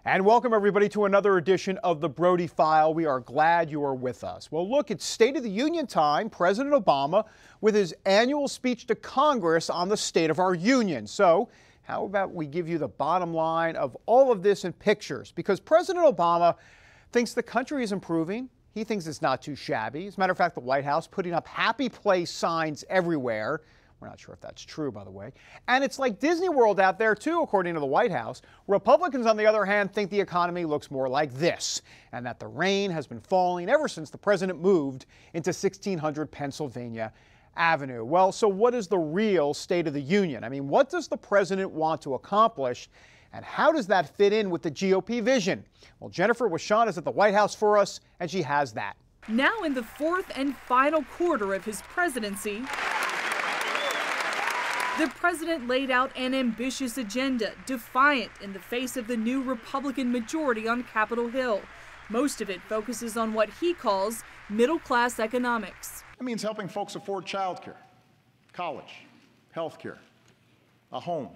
And welcome everybody to another edition of the Brody File. We are glad you are with us. Well, look, it's State of the Union time. President Obama with his annual speech to Congress on the state of our union. So how about we give you the bottom line of all of this in pictures? Because President Obama thinks the country is improving. He thinks it's not too shabby. As a matter of fact, the White House putting up happy place signs everywhere. We're not sure if that's true, by the way. And it's like Disney World out there, too, according to the White House. Republicans, on the other hand, think the economy looks more like this, and that the rain has been falling ever since the president moved into 1600 Pennsylvania Avenue. Well, so what is the real State of the Union? I mean, what does the president want to accomplish, and how does that fit in with the GOP vision? Well, Jennifer Wishon is at the White House for us, and she has that. Now in the fourth and final quarter of his presidency, the president laid out an ambitious agenda, defiant in the face of the new Republican majority on Capitol Hill. Most of it focuses on what he calls middle-class economics. It means helping folks afford childcare, college, health care, a home,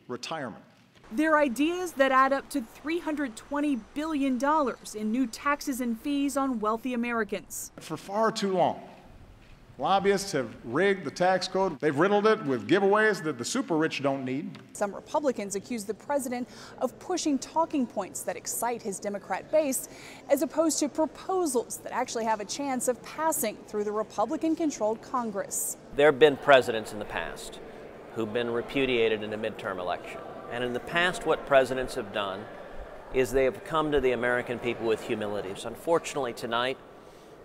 retirement. They're ideas that add up to $320 billion in new taxes and fees on wealthy Americans. For far too long, lobbyists have rigged the tax code. They've riddled it with giveaways that the super rich don't need. Some Republicans accuse the president of pushing talking points that excite his Democrat base, as opposed to proposals that actually have a chance of passing through the Republican-controlled Congress. There have been presidents in the past who've been repudiated in a midterm election. And in the past, what presidents have done is they have come to the American people with humility. So unfortunately, tonight,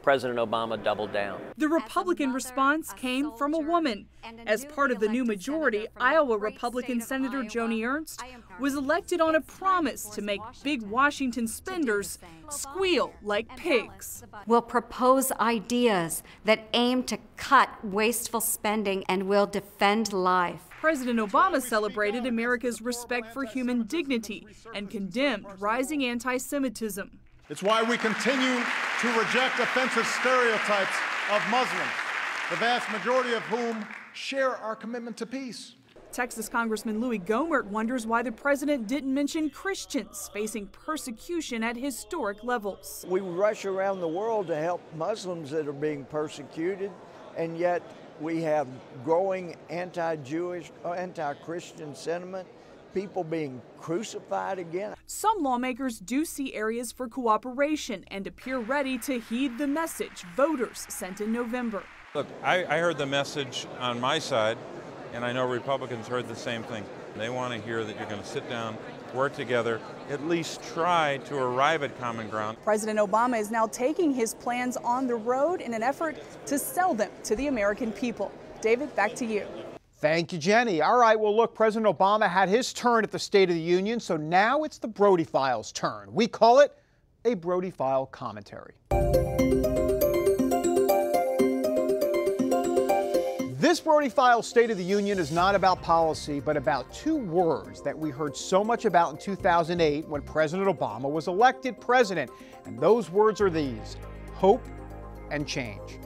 President Obama doubled down. The Republican response came from a woman. As part of the new majority, Iowa Republican Senator Joni Ernst was elected on a promise to make big Washington spenders squeal like pigs. We'll propose ideas that aim to cut wasteful spending and will defend life. President Obama celebrated America's respect for human dignity and condemned rising anti-Semitism. It's why we continue to reject offensive stereotypes of Muslims, the vast majority of whom share our commitment to peace. Texas Congressman Louis Gohmert wonders why the president didn't mention Christians facing persecution at historic levels. We rush around the world to help Muslims that are being persecuted, and yet we have growing anti-Jewish, anti-Christian sentiment, people being crucified again. Some lawmakers do see areas for cooperation and appear ready to heed the message voters sent in November. Look, I heard the message on my side, and I know Republicans heard the same thing. They want to hear that you're going to sit down, work together, at least try to arrive at common ground. President Obama is now taking his plans on the road in an effort to sell them to the American people. David, back to you. Thank you, Jenny. All right, well, look, President Obama had his turn at the State of the Union, so now it's the Brody File's turn. We call it a Brody File commentary. This Brody File State of the Union is not about policy, but about two words that we heard so much about in 2008 when President Obama was elected president. And those words are these: hope and change.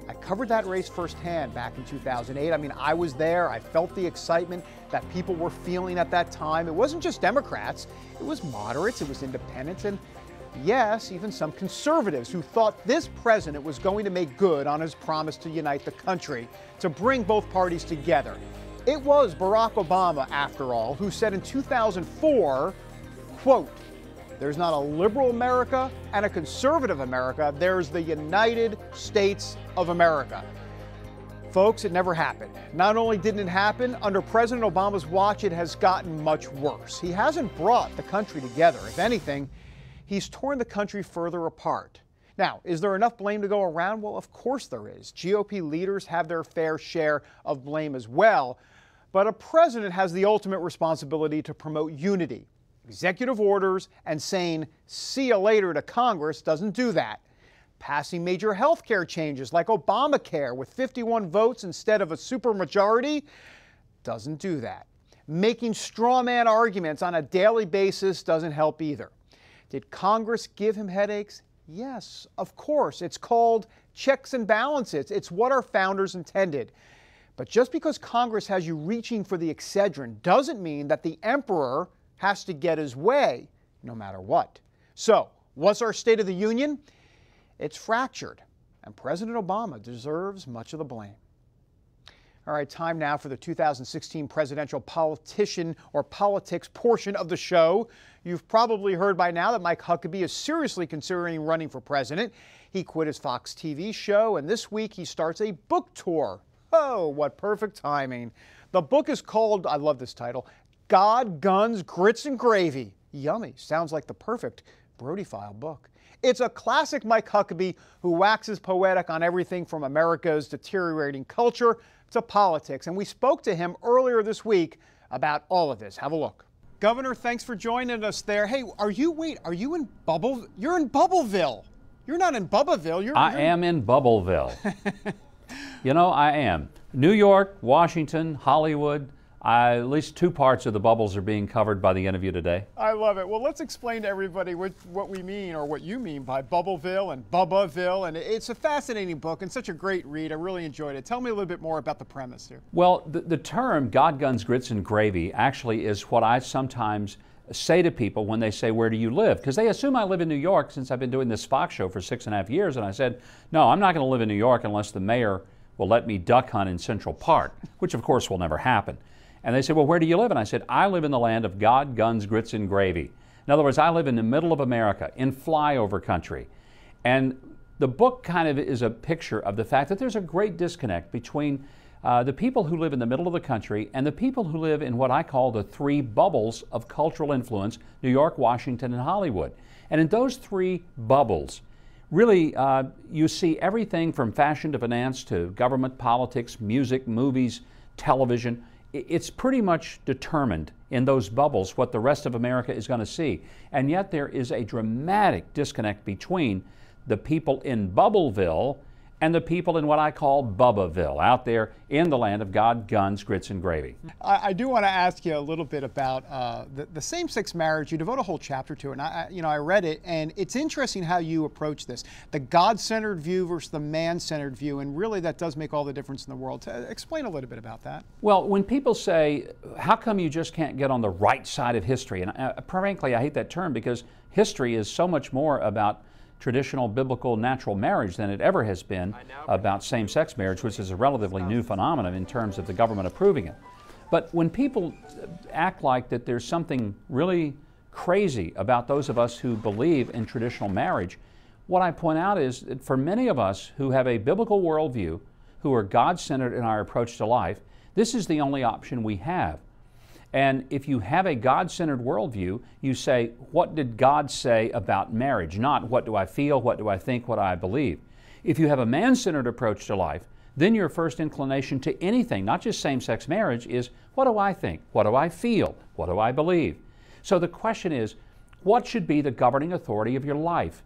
I covered that race firsthand back in 2008. I mean, I was there. I felt the excitement that people were feeling at that time. It wasn't just Democrats. It was moderates. It was independents. And yes, even some conservatives who thought this president was going to make good on his promise to unite the country, to bring both parties together. It was Barack Obama, after all, who said in 2004, quote, "There's not a liberal America and a conservative America. There's the United States of America." Folks, it never happened. Not only didn't it happen, under President Obama's watch, it has gotten much worse. He hasn't brought the country together. If anything, he's torn the country further apart. Now, is there enough blame to go around? Well, of course there is. GOP leaders have their fair share of blame as well. But a president has the ultimate responsibility to promote unity. Executive orders and saying, "see you later" to Congress doesn't do that. Passing major health care changes like Obamacare with 51 votes instead of a supermajority doesn't do that. Making straw man arguments on a daily basis doesn't help either. Did Congress give him headaches? Yes, of course. It's called checks and balances. It's what our founders intended. But just because Congress has you reaching for the Excedrin doesn't mean that the emperor has to get his way. no matter what. So, what's our State of the Union? It's fractured, and President Obama deserves much of the blame. All right, time now for the 2016 presidential politician or politics portion of the show. You've probably heard by now that Mike Huckabee is seriously considering running for president. He quit his Fox TV show, and this week he starts a book tour. Oh, what perfect timing. The book is called, I love this title, God, Guns, Grits, and Gravy. Yummy. Sounds like the perfect Brody File book. It's a classic Mike Huckabee who waxes poetic on everything from America's deteriorating culture to politics. And we spoke to him earlier this week about all of this. Have a look. Governor, thanks for joining us there. Hey, are you in You're in Bubbleville. You're not in Bubbaville. I am in Bubbleville. You know, I am. New York, Washington, Hollywood. At least two parts of the bubbles are being covered by the interview today. I love it. Well, let's explain to everybody what we mean, or what you mean by Bubbleville and Bubbaville. And it's a fascinating book and such a great read. I really enjoyed it. Tell me a little bit more about the premise here. Well, the term God, Guns, Grits, and Gravy actually is what I sometimes say to people when they say, where do you live? Because they assume I live in New York since I've been doing this Fox show for 6.5 years. And I said, no, I'm not going to live in New York unless the mayor will let me duck hunt in Central Park, which of course will never happen. And they said, well, where do you live? And I said, I live in the land of God, Guns, Grits, and Gravy. In other words, I live in the middle of America, in flyover country. And the book kind of is a picture of the fact that there's a great disconnect between the people who live in the middle of the country and the people who live in what I call the three bubbles of cultural influence, New York, Washington, and Hollywood. And in those three bubbles, really, you see everything from fashion to finance to government, politics, music, movies, television. It's pretty much determined in those bubbles what the rest of America is going to see. And yet there is a dramatic disconnect between the people in Bubbleville and the people in what I call Bubbaville, out there in the land of God, Guns, Grits, and Gravy. I do want to ask you a little bit about the same-sex marriage. You devote a whole chapter to it, and I read it, and it's interesting how you approach this. The God-centered view versus the man-centered view, and really that does make all the difference in the world. Explain a little bit about that. Well, when people say, how come you just can't get on the right side of history? And frankly, I hate that term because history is so much more about traditional biblical natural marriage than it ever has been about same-sex marriage, which is a relatively new phenomenon in terms of the government approving it. But when people act like that there's something really crazy about those of us who believe in traditional marriage, what I point out is that for many of us who have a biblical worldview, who are God-centered in our approach to life, this is the only option we have. And if you have a God-centered worldview, you say, what did God say about marriage? Not what do I feel, what do I think, what do I believe. If you have a man-centered approach to life, then your first inclination to anything, not just same-sex marriage, is what do I think? What do I feel? What do I believe? So the question is, what should be the governing authority of your life?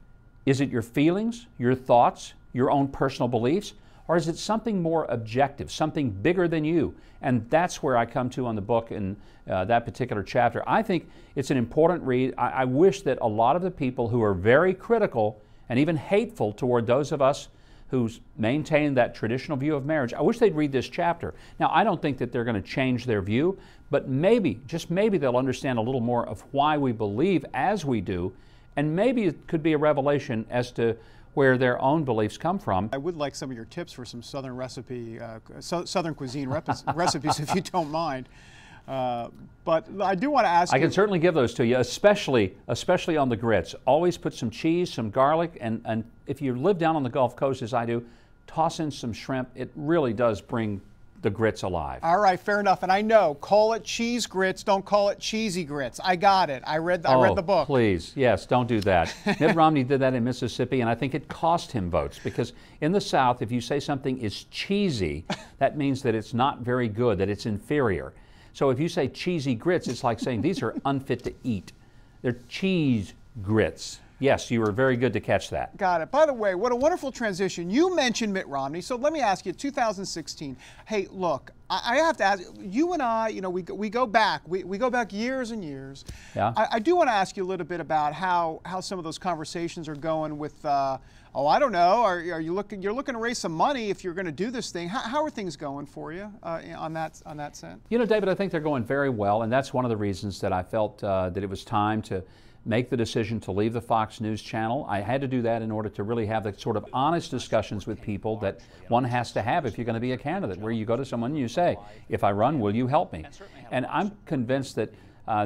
Is it your feelings, your thoughts, your own personal beliefs? Or is it something more objective, something bigger than you? And that's where I come to on the book in that particular chapter. I think it's an important read. I wish that a lot of the people who are very critical and even hateful toward those of us who maintain that traditional view of marriage, I wish they'd read this chapter. Now, I don't think that they're going to change their view, but maybe, just maybe, they'll understand a little more of why we believe as we do, and maybe it could be a revelation as to where their own beliefs come from. I would like some of your tips for some Southern Southern cuisine recipes, if you don't mind. But I do want to ask you. I can certainly give those to you, especially on the grits. Always put some cheese, some garlic, and if you live down on the Gulf Coast as I do, toss in some shrimp. It really does bring the grits alive. All right, fair enough. And I know, call it cheese grits, don't call it cheesy grits. I got it. I read the book. Please, yes, don't do that. Mitt Romney did that in Mississippi, and I think it cost him votes because in the South, if you say something is cheesy, that means that it's not very good, that it's inferior. So if you say cheesy grits, it's like saying these are unfit to eat. They're cheese grits. Yes, you were very good to catch that. Got it. By the way, what a wonderful transition. You mentioned Mitt Romney, so let me ask you, 2016. Hey, look, I have to ask, you and I, we go back. We go back years and years. Yeah. I do want to ask you a little bit about how some of those conversations are going with, I don't know, are you looking to raise some money if you're going to do this thing. How are things going for you on that sense? You know, David, I think they're going very well, and that's one of the reasons that I felt that it was time to make the decision to leave the Fox News channel. I had to do that in order to really have the sort of honest discussions with people that one has to have if you're going to be a candidate, where you go to someone and you say, if I run, will you help me? And I'm convinced that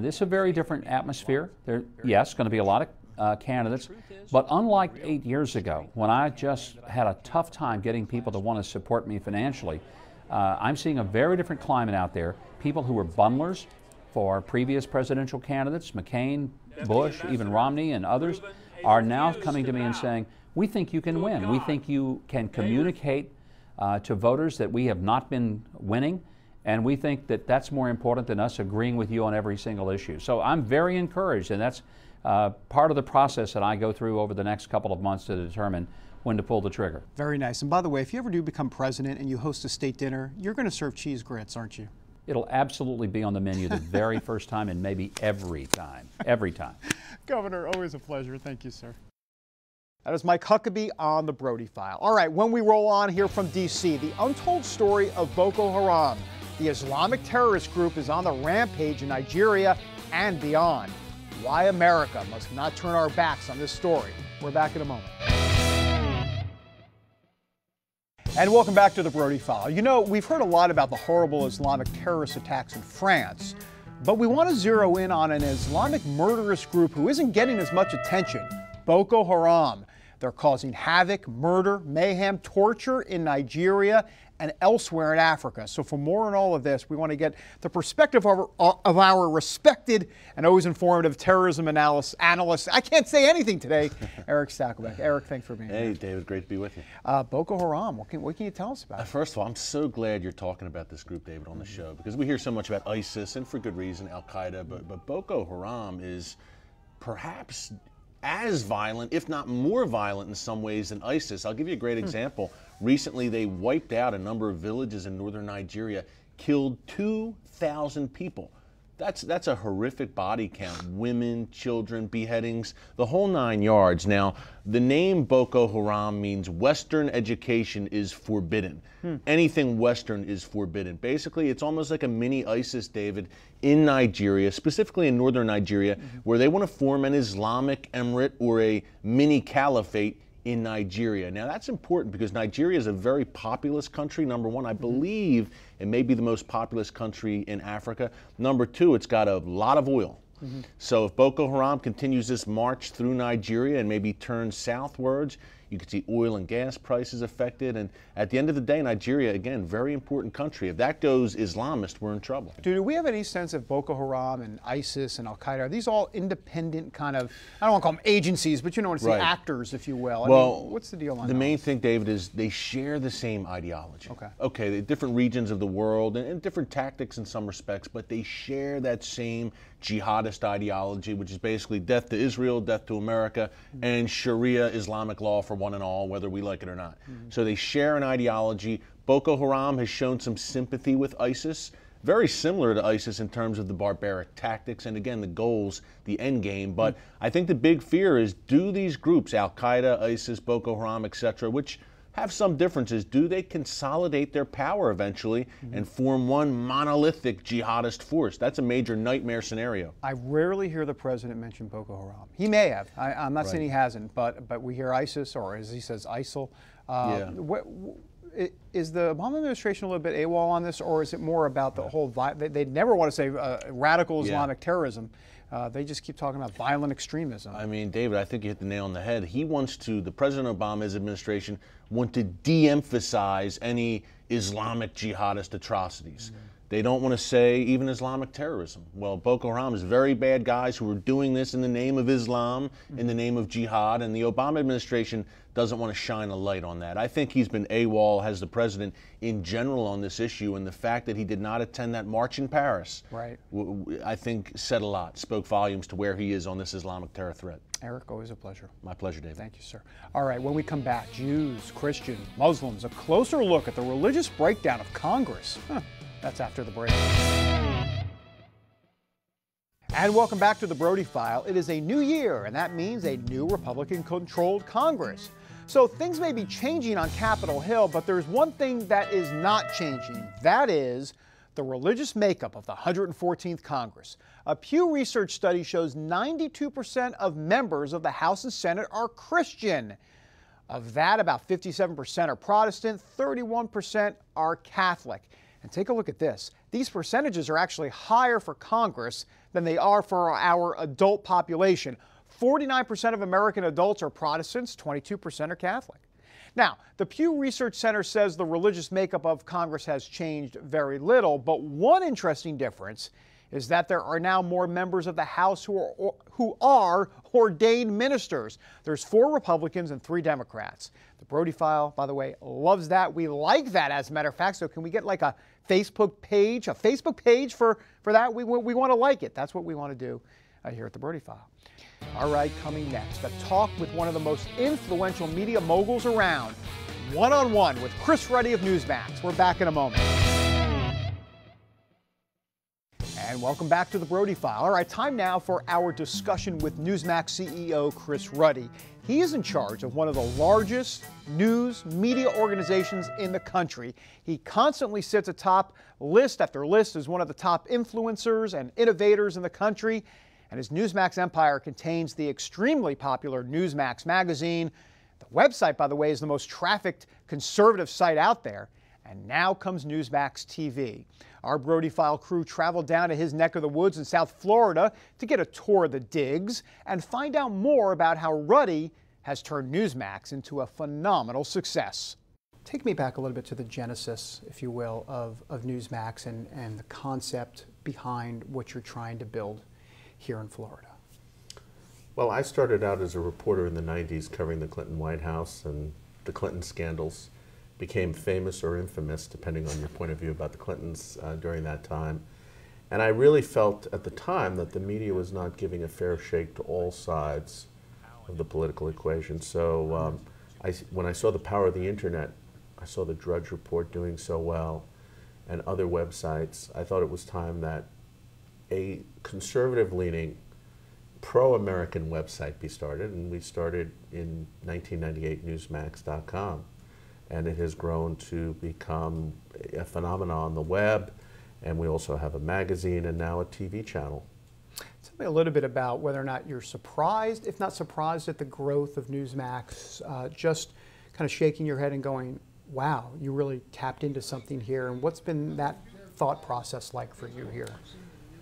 this is a very different atmosphere. There, yes, going to be a lot of candidates, but unlike 8 years ago, when I just had a tough time getting people to want to support me financially, I'm seeing a very different climate out there. People who were bundlers for previous presidential candidates, McCain, Bush, even Romney and others, are now coming to me and saying, we think you can win. We think you can communicate to voters that we have not been winning, and we think that that's more important than us agreeing with you on every single issue. So I'm very encouraged, and that's part of the process that I go through over the next couple of months to determine when to pull the trigger. Very nice. And by the way, if you ever do become president and you host a state dinner, you're going to serve cheese grits, aren't you? It'll absolutely be on the menu the very first time, and maybe every time. Every time. Governor, always a pleasure. Thank you, sir. That is Mike Huckabee on the Brody File. All right, when we roll on here from D.C., the untold story of Boko Haram. The Islamic terrorist group is on the rampage in Nigeria and beyond. Why America must not turn our backs on this story. We're back in a moment. And welcome back to the Brody File. You know, we've heard a lot about the horrible Islamic terrorist attacks in France, but we want to zero in on an Islamic murderous group who isn't getting as much attention, Boko Haram. They're causing havoc, murder, mayhem, torture in Nigeria and elsewhere in Africa. So for more on all of this, we want to get the perspective of our respected and always informative terrorism analyst. I can't say anything today, Eric Stakelbeck. Eric, thanks for being here. Hey, David, great to be with you. Boko Haram, what can you tell us about it? First of all, I'm so glad you're talking about this group, David, on the show, because we hear so much about ISIS, and for good reason, Al-Qaeda, but Boko Haram is perhaps as violent, if not more violent in some ways than ISIS. I'll give you a great example. Recently, they wiped out a number of villages in northern Nigeria, killed 2,000 people. That's a horrific body count. Women, children, beheadings, the whole 9 yards. Now, the name Boko Haram means Western education is forbidden. Anything Western is forbidden. Basically, it's almost like a mini ISIS, David, in Nigeria, specifically in northern Nigeria, where they want to form an Islamic emirate or a mini caliphate in Nigeria. Now that's important because Nigeria is a very populous country. Number one, I believe it may be the most populous country in Africa. Number two, it's got a lot of oil. So if Boko Haram continues this march through Nigeria and maybe turns southwards, you could see oil and gas prices affected. And at the end of the day, Nigeria, again, very important country. If that goes Islamist, we're in trouble. Do we have any sense of Boko Haram and ISIS and Al-Qaeda? Are these all independent kind of, I don't want to call them agencies, but you know what I'm saying, actors, if you will. I mean, what's the deal on that? The main thing, David, is they share the same ideology. Okay, the different regions of the world and different tactics in some respects, but they share that same jihadist ideology, which is basically death to Israel, death to America, and Sharia Islamic law for one and all, whether we like it or not. So they share an ideology. Boko Haram has shown some sympathy with ISIS, very similar to ISIS in terms of the barbaric tactics and, again, the goals, the end game. But I think the big fear is, do these groups, Al-Qaeda, ISIS, Boko Haram, etc., which have some differences, do they consolidate their power eventually and form one monolithic jihadist force? That's a major nightmare scenario. I rarely hear the president mention Boko Haram. He may have. I'm not saying he hasn't, but we hear ISIS, or as he says, ISIL. Is the Obama administration a little bit AWOL on this, or is it more about the whole, they never want to say radical Islamic terrorism. They just keep talking about violent extremism. I mean, David, I think you hit the nail on the head. He wants to, the President Obama's administration, want to de-emphasize any Islamic jihadist atrocities. They don't want to say even Islamic terrorism. Well, Boko Haram is very bad guys who are doing this in the name of Islam, in the name of jihad, and the Obama administration doesn't want to shine a light on that. I think he's been AWOL, has the president in general, on this issue, and the fact that he did not attend that march in Paris, I think said a lot, spoke volumes to where he is on this Islamic terror threat. Eric, always a pleasure. My pleasure, David. Thank you, sir. All right, when we come back, Jews, Christians, Muslims, a closer look at the religious breakdown of Congress. That's after the break. And welcome back to the Brody File. It is a new year, and that means a new Republican-controlled Congress. So things may be changing on Capitol Hill, but there's one thing that is not changing. That is the religious makeup of the 114th Congress. A Pew Research study shows 92% of members of the House and Senate are Christian. Of that, about 57% are Protestant, 31% are Catholic. And take a look at this. These percentages are actually higher for Congress than they are for our adult population. 49% of American adults are Protestants, 22% are Catholic. Now, the Pew Research Center says the religious makeup of Congress has changed very little, but one interesting difference is that there are now more members of the House who are ordained ministers. There's 4 Republicans and 3 Democrats. The Brody File, by the way, loves that. We like that, as a matter of fact. So can we get like a Facebook page for that? We want to like it. That's what we want to do here at the Brody File. All right, coming next, a talk with one of the most influential media moguls around. One-on-one with Chris Ruddy of Newsmax. We're back in a moment. And welcome back to the Brody File. All right, time now for our discussion with Newsmax CEO Chris Ruddy. He is in charge of one of the largest news media organizations in the country. He constantly sits atop list after list as one of the top influencers and innovators in the country. And his Newsmax empire contains the extremely popular Newsmax magazine. The website, by the way, is the most trafficked conservative site out there. And now comes Newsmax TV. Our Brody File crew traveled down to his neck of the woods in South Florida to get a tour of the digs and find out more about how Ruddy has turned Newsmax into a phenomenal success. Take me back a little bit to the genesis, if you will, of Newsmax and the concept behind what you're trying to build here in Florida. Well, I started out as a reporter in the 90s covering the Clinton White House and the Clinton scandals. Became famous or infamous, depending on your point of view about the Clintons during that time. And I really felt at the time that the media was not giving a fair shake to all sides of the political equation. So when I saw the power of the internet, I saw the Drudge Report doing so well and other websites, I thought it was time that a conservative-leaning, pro-American website be started, and we started in 1998, Newsmax.com. And it has grown to become a phenomenon on the web, and we also have a magazine and now a TV channel. Tell me a little bit about whether or not you're surprised, if not surprised, at the growth of Newsmax, just kind of shaking your head and going, wow, you really tapped into something here, and what's been that thought process like for you here?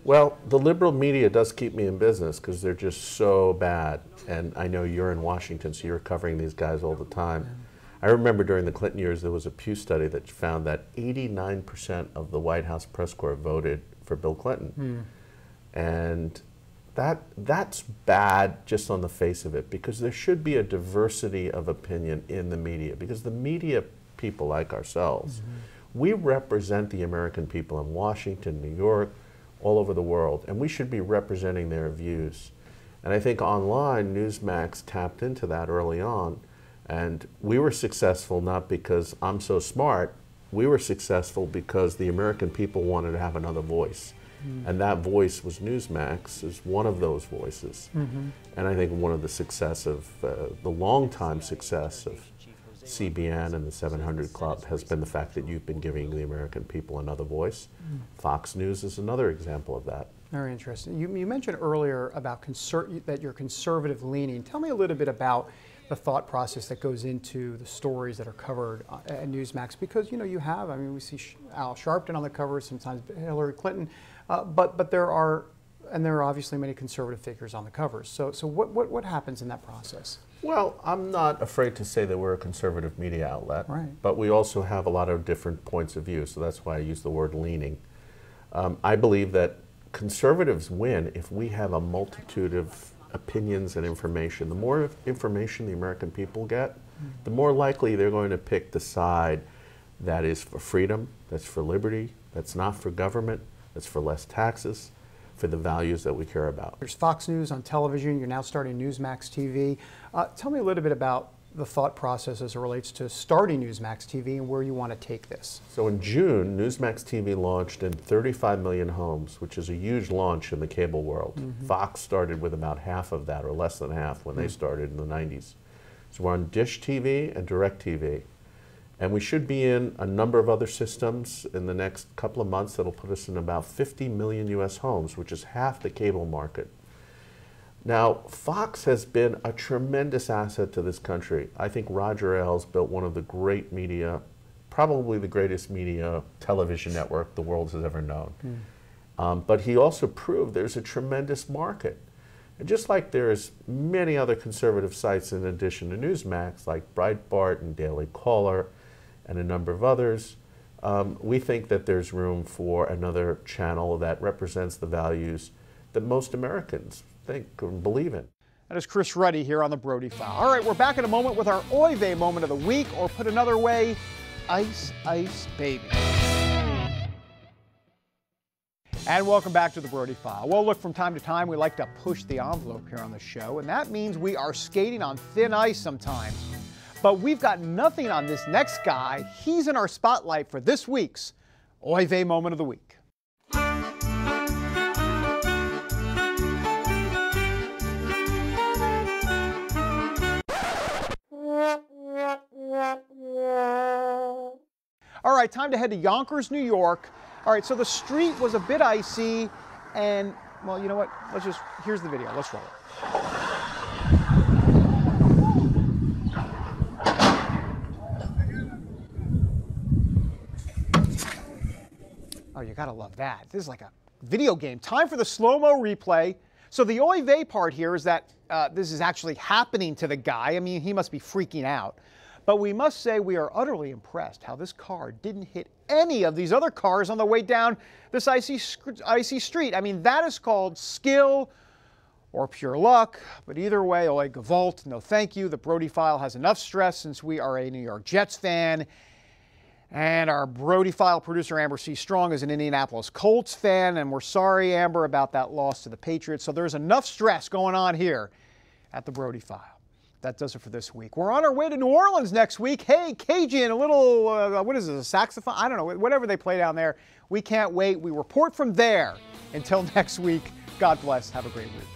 Well, the liberal media does keep me in business because they're just so bad, and I know you're in Washington, so you're covering these guys all the time. I remember during the Clinton years there was a Pew study that found that 89% of the White House press corps voted for Bill Clinton. And that's bad just on the face of it, because there should be a diversity of opinion in the media, because the media people like ourselves, we represent the American people in Washington, New York, all over the world, and we should be representing their views. And I think online, Newsmax tapped into that early on. And we were successful not because I'm so smart, we were successful because the American people wanted to have another voice. And that voice was Newsmax, is one of those voices. And I think one of the success of, the long-time success of CBN and the 700 Club has been the fact that you've been giving the American people another voice. Fox News is another example of that. Very interesting. You mentioned earlier about that you're conservative leaning. Tell me a little bit about the thought process that goes into the stories that are covered at Newsmax, because you have, I mean, we see Al Sharpton on the cover, sometimes Hillary Clinton, but there are obviously many conservative figures on the covers. So what happens in that process? Well, I'm not afraid to say that we're a conservative media outlet, right, but we also have a lot of different points of view, so that's why I use the word leaning. I believe that conservatives win if we have a multitude of opinions and information. The more information the American people get, the more likely they're going to pick the side that is for freedom, that's for liberty, that's not for government, that's for less taxes, for the values that we care about. There's Fox News on television. You're now starting Newsmax TV. Tell me a little bit about the thought process as it relates to starting Newsmax TV and where you want to take this. So in June, Newsmax TV launched in 35 million homes, which is a huge launch in the cable world. Fox started with about half of that, or less than half, when they started in the 90s. So we're on Dish TV and Direct TV. And we should be in a number of other systems in the next couple of months that'll put us in about 50 million US homes, which is half the cable market. Now, Fox has been a tremendous asset to this country. I think Roger Ailes built one of the great media, probably the greatest media television network the world has ever known. But he also proved there's a tremendous market. And just like there's many other conservative sites in addition to Newsmax, like Breitbart and Daily Caller and a number of others, we think that there's room for another channel that represents the values that most Americans think and believe in. That is Chris Ruddy here on the Brody File. All right, we're back in a moment with our Oy Vey moment of the week, or put another way, Ice Ice Baby. And welcome back to the Brody File. Well, look, from time to time, we like to push the envelope here on the show, and that means we are skating on thin ice sometimes. But we've got nothing on this next guy. He's in our spotlight for this week's Oy Vey moment of the week. All right, time to head to Yonkers, New York. All right, so the street was a bit icy, and, well, you know what? Here's the video. Let's roll it. Oh, you gotta love that. This is like a video game. Time for the slow-mo replay. So the Oy Vey part here is that this is actually happening to the guy. I mean, he must be freaking out. But we must say we are utterly impressed how this car didn't hit any of these other cars on the way down this icy street. I mean, that is called skill or pure luck. But either way, oy gewalt, no thank you. The Brody File has enough stress since we are a New York Jets fan. And our Brody File producer, Amber C. Strong, is an Indianapolis Colts fan. And we're sorry, Amber, about that loss to the Patriots. So there's enough stress going on here at the Brody File. That does it for this week. We're on our way to New Orleans next week. Hey, Cajun, a little, what is it, a saxophone? I don't know, whatever they play down there. We can't wait. We report from there. Until next week, God bless. Have a great week.